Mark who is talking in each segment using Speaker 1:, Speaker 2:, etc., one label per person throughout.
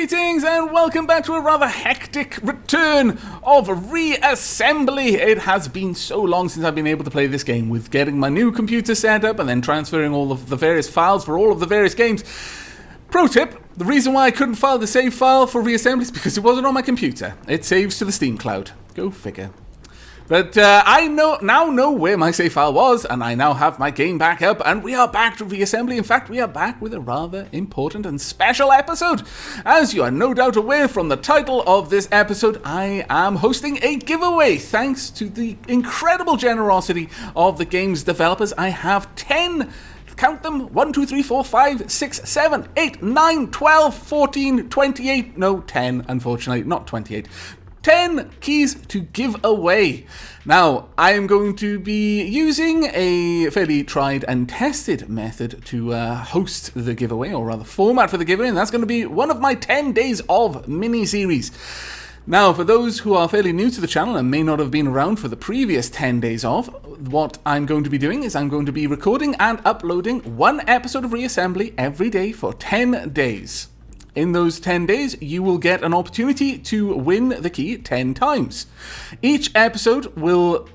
Speaker 1: Greetings and welcome back to a rather hectic return of Reassembly. It has been so long since I've been able to play this game, with getting my new computer set up and then transferring all of the various files for all of the various games. Pro tip, the reason why I couldn't file the save file for Reassembly is because it wasn't on my computer. It saves to the Steam cloud. Go figure. But I now know where my save file was, and I now have my game back up, and we are back to Reassembly. In fact, we are back with a rather important and special episode. As you are no doubt aware from the title of this episode, I am hosting a giveaway. Thanks to the incredible generosity of the game's developers, I have 10... count them, 1, 2, 3, 4, 5, 6, 7, 8, 9, 12, 14, 28, no, 10, unfortunately, not 28. 10 keys to give away. Now, I am going to be using a fairly tried and tested method to host the giveaway, or rather format for the giveaway, and that's going to be one of my 10 days of mini-series. Now, for those who are fairly new to the channel and may not have been around for the previous 10 days of, what I'm going to be doing is I'm going to be recording and uploading one episode of Reassembly every day for 10 days. In those 10 days, you will get an opportunity to win the key 10 times. Each episode will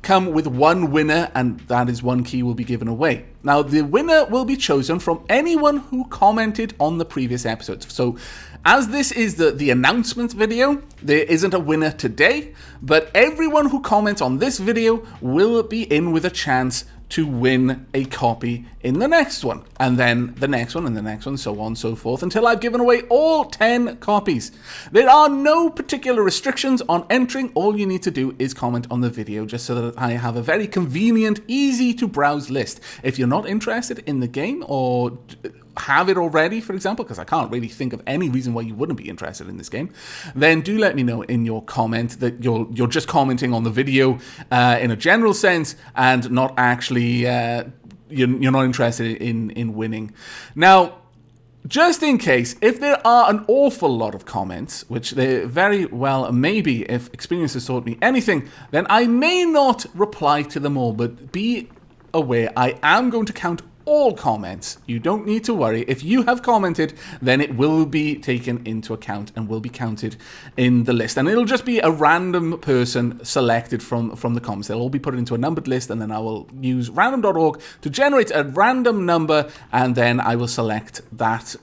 Speaker 1: come with one winner, and that is one key will be given away. Now, the winner will be chosen from anyone who commented on the previous episodes. So, as this is the announcement video, there isn't a winner today, but everyone who comments on this video will be in with a chance to win a copy in the next one, and then the next one, and the next one, so on and so forth, until I've given away all 10 copies. There are no particular restrictions on entering. All you need to do is comment on the video, just so that I have a very convenient, easy to browse list. If you're not interested in the game, or have it already, for example, because I can't really think of any reason why you wouldn't be interested in this game, then do let me know in your comment that you're just commenting on the video in a general sense and not actually you're not interested in winning. Now, just in case, if there are an awful lot of comments, which there very well may be, if experience has taught me anything, then I may not reply to them all, but be aware, I am going to count all comments. You don't need to worry. If you have commented, then it will be taken into account and will be counted in the list. And it'll just be a random person selected from the comments. They'll all be put into a numbered list, and then I will use random.org to generate a random number, and then I will select that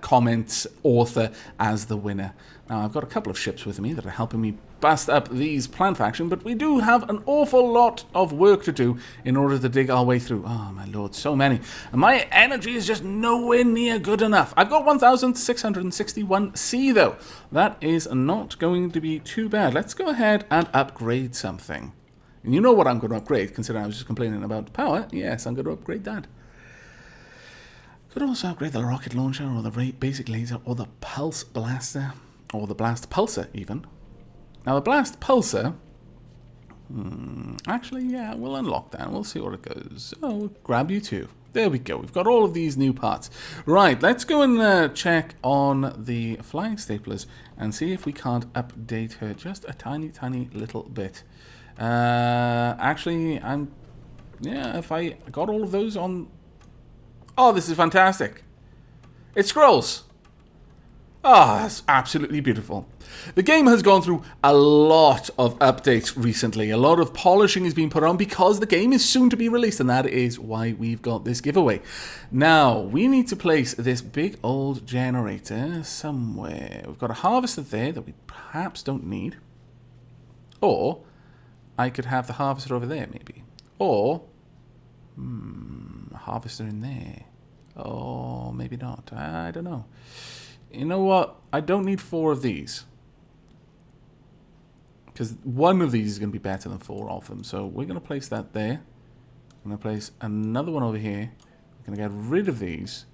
Speaker 1: comment's author as the winner. Now, I've got a couple of ships with me that are helping me bust up these plant faction, but we do have an awful lot of work to do in order to dig our way through. Oh, my lord, so many. And my energy is just nowhere near good enough. I've got 1,661C, though. That is not going to be too bad. Let's go ahead and upgrade something. And you know what I'm going to upgrade, considering I was just complaining about power. Yes, I'm going to upgrade that. Could also upgrade the rocket launcher, or the basic laser, or the pulse blaster. Or the blast pulsar, even. Now, the blast pulsar... actually, yeah, we'll unlock that. We'll see what it goes. Oh, we'll grab you too. There we go. We've got all of these new parts. Right, let's go and check on the flying staplers and see if we can't update her just a tiny, tiny little bit. Actually, yeah, if I got all of those on... Oh, this is fantastic. It scrolls. Ah, that's absolutely beautiful. The game has gone through a lot of updates recently. A lot of polishing has been put on because the game is soon to be released, and that is why we've got this giveaway. Now, we need to place this big old generator somewhere. We've got a harvester there that we perhaps don't need. Or, I could have the harvester over there, maybe. Or, a harvester in there. Oh, maybe not. I don't know. You know what? I don't need 4 of these. Because one of these is going to be better than 4 of them. So we're going to place that there. I'm going to place another one over here. We're going to get rid of these.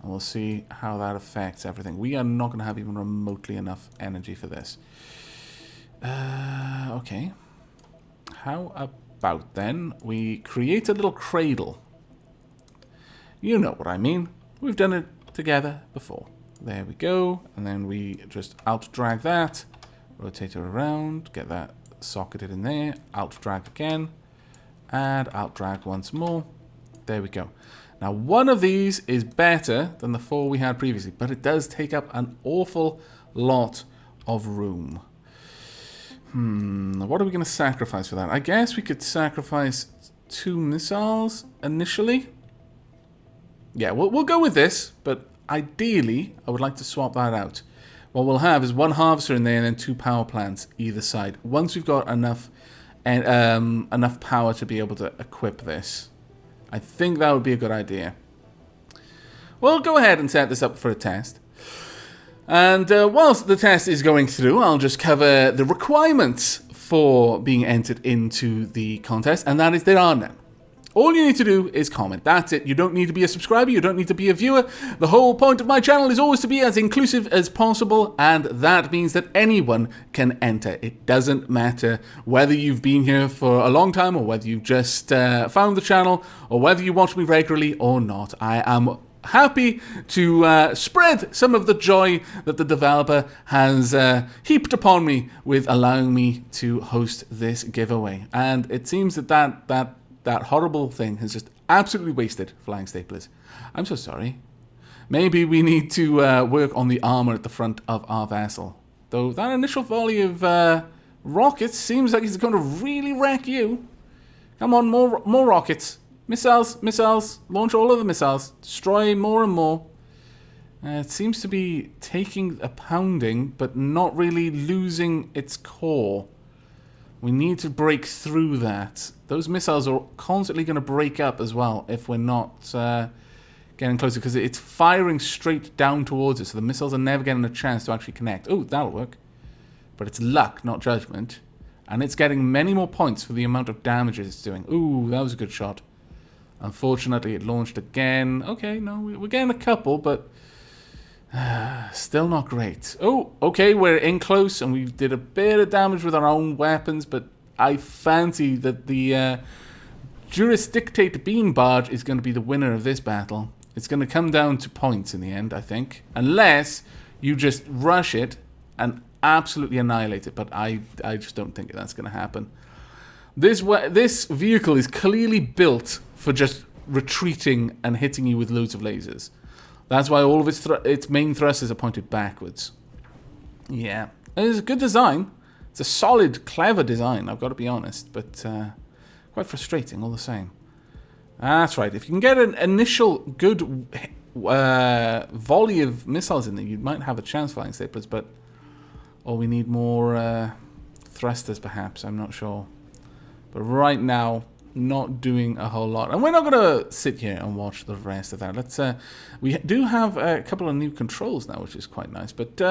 Speaker 1: And we'll see how that affects everything. We are not going to have even remotely enough energy for this. Okay. How about then we create a little cradle? You know what I mean. We've done it together before. There we go, and then we just out-drag that, rotate it around, get that socketed in there, out-drag again, and out-drag once more. There we go. Now, one of these is better than the 4 we had previously, but it does take up an awful lot of room. What are we going to sacrifice for that? I guess we could sacrifice 2 missiles initially. Yeah, we'll go with this, but ideally, I would like to swap that out. What we'll have is 1 harvester in there and then 2 power plants either side. Once we've got enough power to be able to equip this, I think that would be a good idea. We'll go ahead and set this up for a test. And whilst the test is going through, I'll just cover the requirements for being entered into the contest, and that is there are none. All you need to do is comment. That's it. You don't need to be a subscriber. You don't need to be a viewer. The whole point of my channel is always to be as inclusive as possible, and that means that anyone can enter. It doesn't matter whether you've been here for a long time or whether you've just found the channel or whether you watch me regularly or not. I am happy to spread some of the joy that the developer has heaped upon me with allowing me to host this giveaway. And it seems that horrible thing has just absolutely wasted flying staplers. I'm so sorry. Maybe we need to work on the armor at the front of our vessel. Though that initial volley of rockets seems like it's going to really wreck you. Come on, more rockets. Missiles, missiles. Launch all of the missiles. Destroy more and more. It seems to be taking a pounding, but not really losing its core. We need to break through that. Those missiles are constantly going to break up as well if we're not getting closer, because it's firing straight down towards us, so the missiles are never getting a chance to actually connect. Oh, that'll work. But it's luck, not judgment. And it's getting many more points for the amount of damage it's doing. Ooh, that was a good shot. Unfortunately, it launched again. Okay, no, we're getting a couple, but still not great. Oh, okay, we're in close, and we did a bit of damage with our own weapons, but I fancy that the Jurisdictate Beam Barge is going to be the winner of this battle. It's going to come down to points in the end, I think. Unless you just rush it and absolutely annihilate it, but I just don't think that's going to happen. This vehicle is clearly built for just retreating and hitting you with loads of lasers. That's why all of its main thrusters are pointed backwards. Yeah, it's a good design. It's a solid, clever design, I've got to be honest, but quite frustrating all the same. That's right, if you can get an initial good volley of missiles in there, you might have a chance, flying staplers, but we need more thrusters perhaps, I'm not sure. But right now, not doing a whole lot. And we're not going to sit here and watch the rest of that. Let's. We do have a couple of new controls now, which is quite nice. But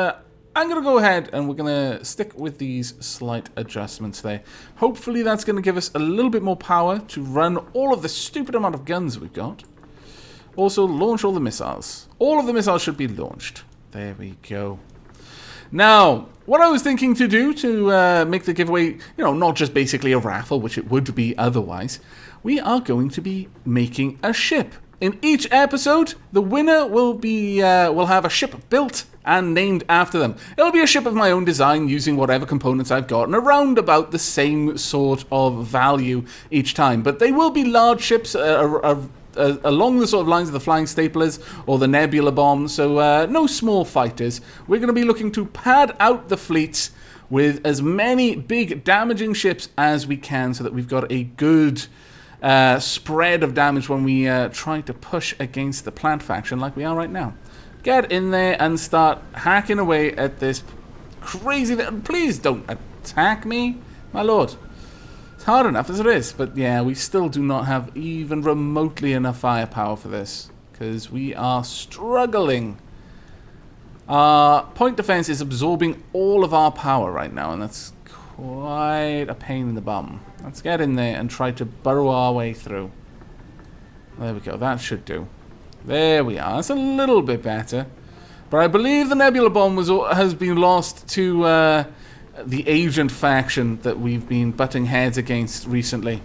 Speaker 1: I'm going to go ahead and we're going to stick with these slight adjustments there. Hopefully that's going to give us a little bit more power to run all of the stupid amount of guns we've got. Also, launch all the missiles. All of the missiles should be launched. There we go. Now, what I was thinking to do to make the giveaway, not just basically a raffle, which it would be otherwise, we are going to be making a ship. In each episode, the winner will have a ship built and named after them. It'll be a ship of my own design using whatever components I've got and around about the same sort of value each time. But they will be large ships along the sort of lines of the flying staplers or the nebula bomb, so no small fighters. We're going to be looking to pad out the fleets with as many big damaging ships as we can so that we've got a good spread of damage when we try to push against the plant faction like we are right now. Get in there and start hacking away at this crazy thing. Please don't attack me, my lord. Hard enough as it is, but yeah, we still do not have even remotely enough firepower for this, because we are struggling. Our point defense is absorbing all of our power right now, and that's quite a pain in the bum. Let's get in there and try to burrow our way through. There we go, that should do. There we are, that's a little bit better. But I believe the nebula bomb has been lost to the agent faction that we've been butting heads against recently.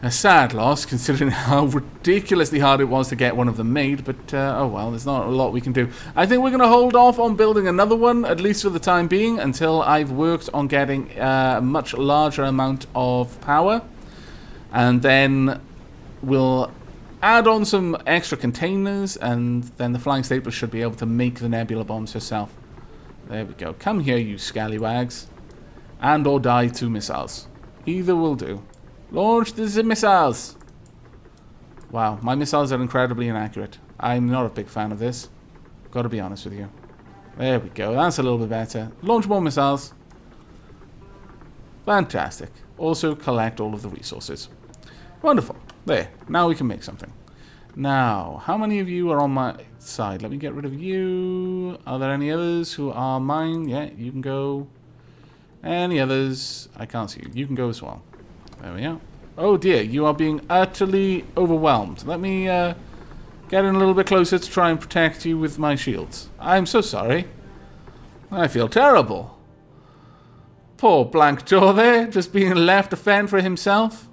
Speaker 1: A sad loss, considering how ridiculously hard it was to get one of them made, but oh well, there's not a lot we can do. I think we're going to hold off on building another one, at least for the time being, until I've worked on getting a much larger amount of power, and then we'll add on some extra containers, and then the flying stapler should be able to make the nebula bombs herself. There we go. Come here, you scallywags. And or die to missiles. Either will do. Launch the missiles! Wow, my missiles are incredibly inaccurate. I'm not a big fan of this. Gotta be honest with you. There we go. That's a little bit better. Launch more missiles. Fantastic. Also collect all of the resources. Wonderful. There. Now we can make something. Now, how many of you are on my side? Let me get rid of you. Are there any others who are mine? Yeah, you can go. Any others? I can't see you. You can go as well. There we are. Oh dear, you are being utterly overwhelmed. Let me get in a little bit closer to try and protect you with my shields. I'm so sorry. I feel terrible. Poor blank door there, just being left to fend for himself.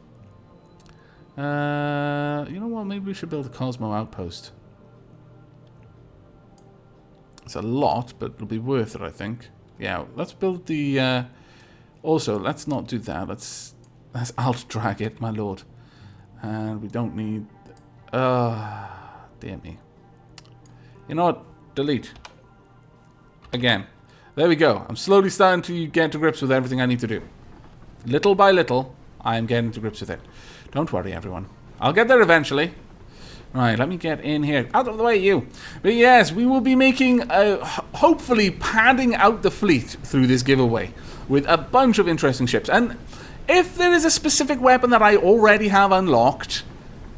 Speaker 1: You know what? Maybe we should build a Cosmo outpost. It's a lot, but it'll be worth it, I think. Yeah, let's build the... Also, let's not do that. Let's alt drag it, my lord. And we don't need... dear me. You know what? Delete. Again. There we go. I'm slowly starting to get to grips with everything I need to do. Little by little, I'm getting to grips with it. Don't worry, everyone. I'll get there eventually. Right, let me get in here. Out of the way, you. But yes, we will be making, hopefully padding out the fleet through this giveaway with a bunch of interesting ships. And if there is a specific weapon that I already have unlocked,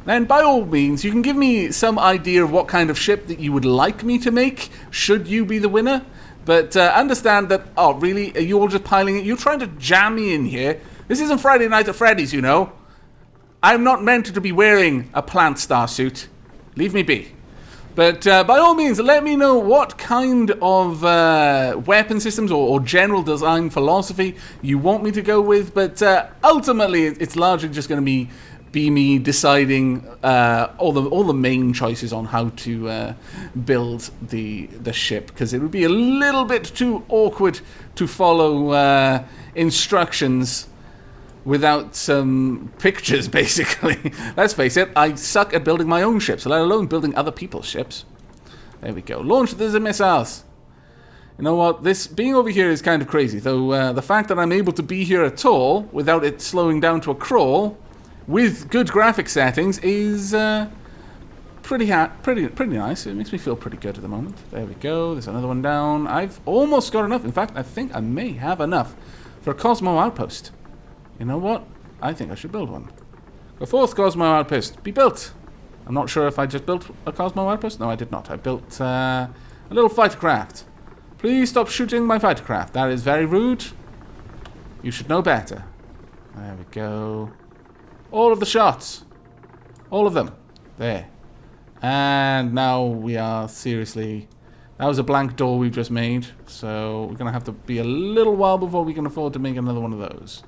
Speaker 1: then by all means, you can give me some idea of what kind of ship that you would like me to make, should you be the winner. But understand that, oh, really? Are you all just piling it? You're trying to jam me in here? This isn't Friday Night at Freddy's, you know. I'm not meant to be wearing a plant starsuit. Leave me be. But by all means, let me know what kind of weapon systems or general design philosophy you want me to go with. But ultimately, it's largely just going to be me deciding all the main choices on how to build the ship, because it would be a little bit too awkward to follow instructions without some pictures, basically. Let's face it, I suck at building my own ships, let alone building other people's ships. There we go. Launch the missiles. You know what? This being over here is kind of crazy, though. The fact that I'm able to be here at all without it slowing down to a crawl with good graphic settings is pretty nice. It makes me feel pretty good at the moment. There we go. There's another one down. I've almost got enough. In fact, I think I may have enough for a Cosmo outpost. You know what? I think I should build one. The fourth Cosmo outpost. Be built. I'm not sure if I just built a Cosmo outpost. No, I did not. I built a little fighter craft. Please stop shooting my fighter craft. That is very rude. You should know better. There we go. All of the shots. All of them. There. And now we are seriously... That was a blank door we've just made. So we're going to have to be a little while before we can afford to make another one of those.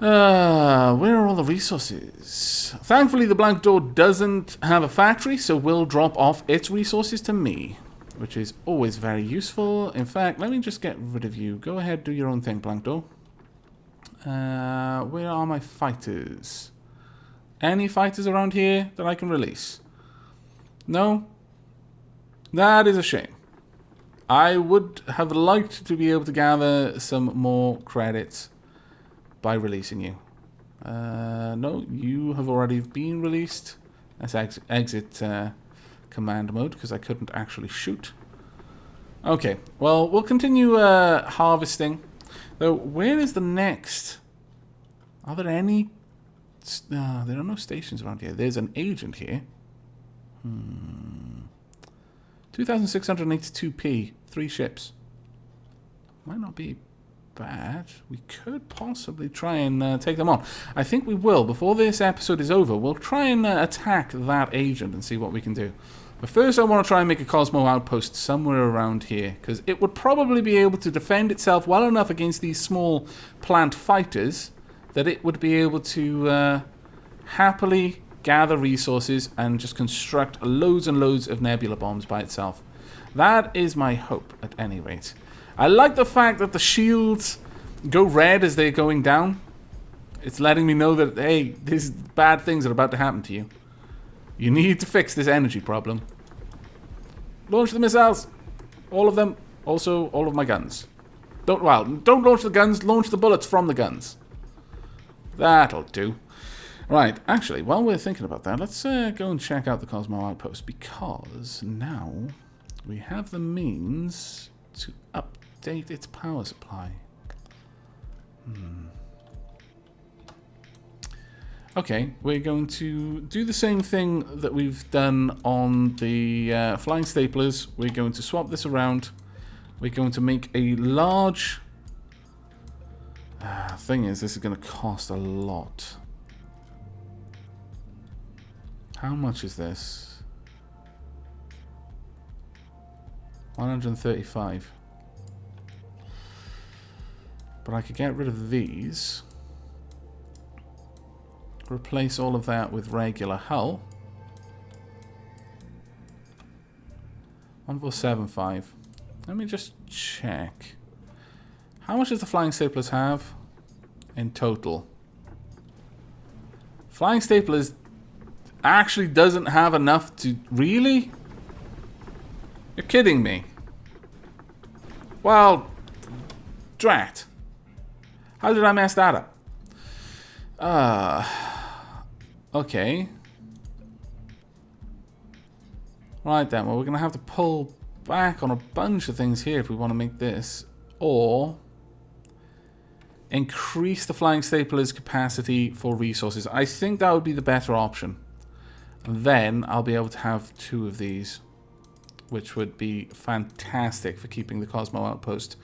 Speaker 1: Where are all the resources? Thankfully, the blank door doesn't have a factory, so will drop off its resources to me, which is always very useful. In fact, let me just get rid of you. Go ahead, do your own thing, blank door. Where are my fighters? Any fighters around here that I can release? No? That is a shame. I would have liked to be able to gather some more credits by releasing you. No, you have already been released. Let's exit command mode, because I couldn't actually shoot. Okay, well, we'll continue harvesting. Though, where is the next? Are there any? No, there are no stations around here. There's an agent here. 2,682p. 3 ships. Might not be bad. We could possibly try and take them on. I think we will. Before this episode is over, we'll try and attack that agent and see what we can do. But first I want to try and make a Cosmo outpost somewhere around here, because it would probably be able to defend itself well enough against these small plant fighters that it would be able to happily gather resources and just construct loads and loads of nebula bombs by itself. That is my hope, at any rate. I like the fact that the shields go red as they're going down. It's letting me know that, hey, these bad things are about to happen to you. You need to fix this energy problem. Launch the missiles. All of them. Also, all of my guns. Don't launch the guns. Launch the bullets from the guns. That'll do. Right, actually, while we're thinking about that, let's go and check out the Cosmo Outpost, because now we have the means to update its power supply. Okay, we're going to do the same thing that we've done on the flying staplers. We're going to swap this around. We're going to make a large... thing is, this is going to cost a lot. How much is this? 135. But I could get rid of these. Replace all of that with regular hull. 1475. Let me just check. How much does the flying staplers have in total? Flying staplers actually doesn't have enough to... Really? You're kidding me. Well, drat. How did I mess that up? Okay. Right then, well, we're going to have to pull back on a bunch of things here if we want to make this. Or increase the flying stapler's capacity for resources. I think that would be the better option. And then I'll be able to have 2 of these, which would be fantastic for keeping the Cosmo Outpost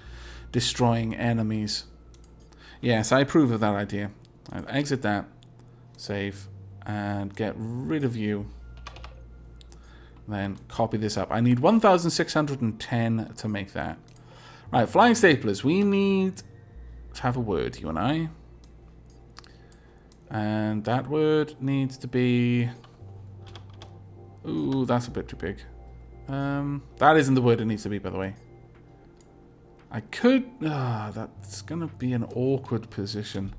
Speaker 1: destroying enemies. Yes, I approve of that idea. I'll exit that, save, and get rid of you. Then copy this up. I need 1,610 to make that. Right, flying staplers. We need to have a word, you and I. And that word needs to be... Ooh, that's a bit too big. That isn't the word it needs to be, by the way. I could... that's going to be an awkward position.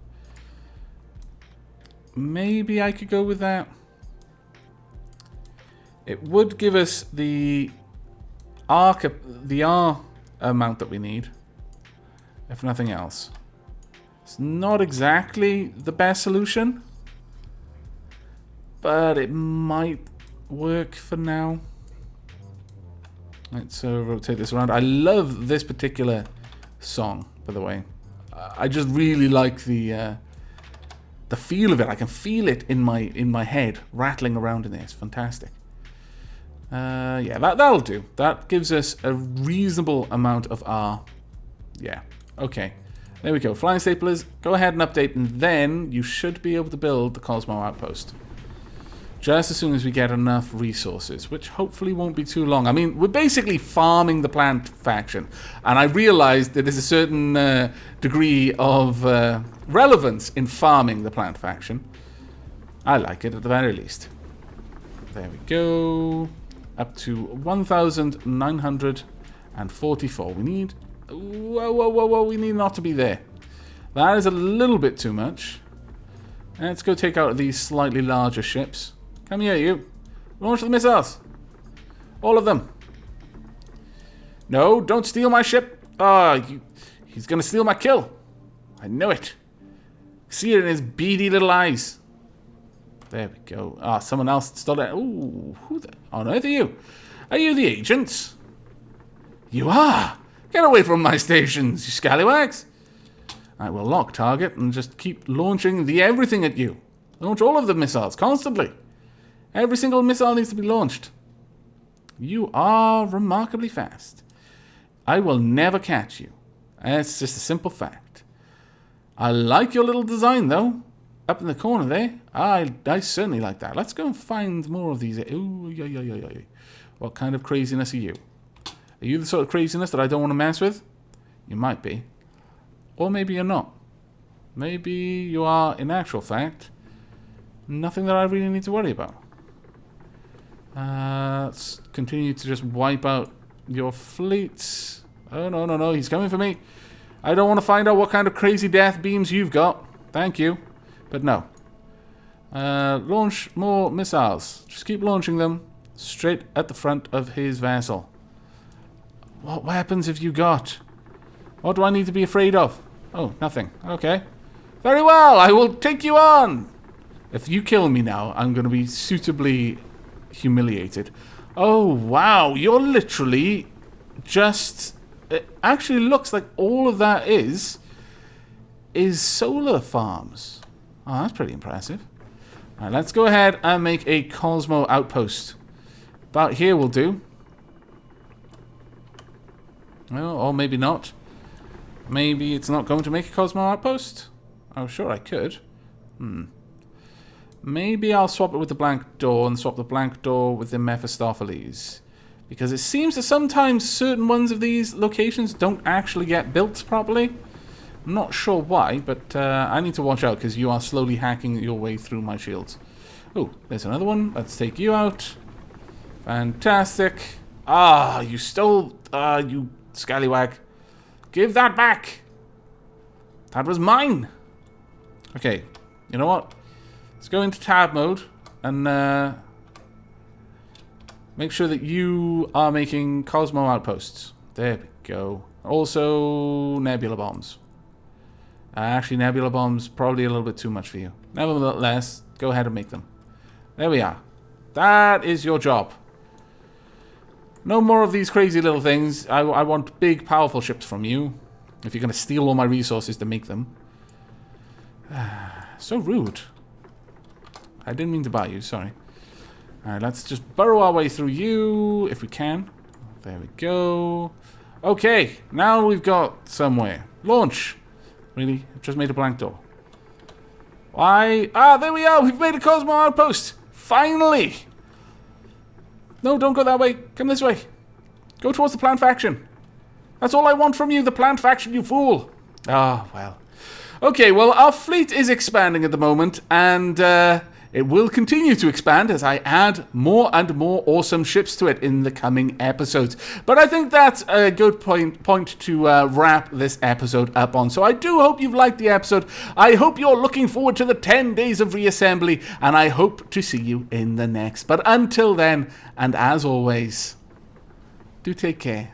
Speaker 1: Maybe I could go with that. It would give us the R amount that we need, if nothing else. It's not exactly the best solution, but it might work for now. Right, so rotate this around. I love this particular song, by the way. I just really like the feel of it. I can feel it in my head rattling around in there. It's fantastic. Yeah, that'll do. That gives us a reasonable amount of R. Yeah, okay. There we go. Flying staplers, go ahead and update, and then you should be able to build the Cosmo Outpost. Just as soon as we get enough resources, which hopefully won't be too long. I mean, we're basically farming the plant faction, and I realized that there's a certain degree of relevance in farming the plant faction. I like it at the very least. There we go. Up to 1,944. We need... Whoa. We need not to be there. That is a little bit too much. Let's go take out these slightly larger ships. Come here, you. Launch the missiles. All of them. No, don't steal my ship. He's going to steal my kill. I know it. See it in his beady little eyes. There we go. Someone else stole it. Ooh, who on earth are you? Are you the agents? You are. Get away from my stations, you scallywags. I will lock target and just keep launching the everything at you. Launch all of the missiles constantly. Every single missile needs to be launched. You are remarkably fast. I will never catch you. It's just a simple fact. I like your little design, though. Up in the corner there. I certainly like that. Let's go and find more of these. Ooh, yeah. What kind of craziness are you? Are you the sort of craziness that I don't want to mess with? You might be. Or maybe you're not. Maybe you are, in actual fact, nothing that I really need to worry about. Let's continue to just wipe out your fleets. Oh, no. He's coming for me. I don't want to find out what kind of crazy death beams you've got. Thank you. But no. Launch more missiles. Just keep launching them straight at the front of his vessel. What weapons have you got? What do I need to be afraid of? Oh, nothing. Okay. Very well, I will take you on. If you kill me now, I'm going to be suitably humiliated. Oh, wow. You're literally just... It actually looks like all of that is solar farms. Oh, that's pretty impressive. All right, let's go ahead and make a Cosmo outpost. About here will do. Well, or maybe not. Maybe it's not going to make a Cosmo outpost? Oh, sure, I could. Maybe I'll swap it with the blank door and swap the blank door with the Mephistopheles. Because it seems that sometimes certain ones of these locations don't actually get built properly. I'm not sure why, but I need to watch out because you are slowly hacking your way through my shields. Oh, there's another one. Let's take you out. Fantastic. Ah, you stole... you scallywag. Give that back. That was mine. Okay, you know what? Let's go into tab mode and make sure that you are making Cosmo outposts. There we go. Also, nebula bombs. Actually, nebula bombs probably a little bit too much for you. Nevertheless, go ahead and make them. There we are. That is your job. No more of these crazy little things. I want big, powerful ships from you. If you're going to steal all my resources to make them. So rude. I didn't mean to buy you, sorry. Alright, let's just burrow our way through you, if we can. There we go. Okay, now we've got somewhere. Launch. Really? I've just made a blank door. Why? Ah, there we are! We've made a Cosmo outpost! Finally! No, don't go that way. Come this way. Go towards the plant faction. That's all I want from you, the plant faction, you fool. Ah, well. Okay, well, our fleet is expanding at the moment, and it will continue to expand as I add more and more awesome ships to it in the coming episodes. But I think that's a good point to wrap this episode up on. So I do hope you've liked the episode. I hope you're looking forward to the 10 days of reassembly, and I hope to see you in the next. But until then, and as always, do take care.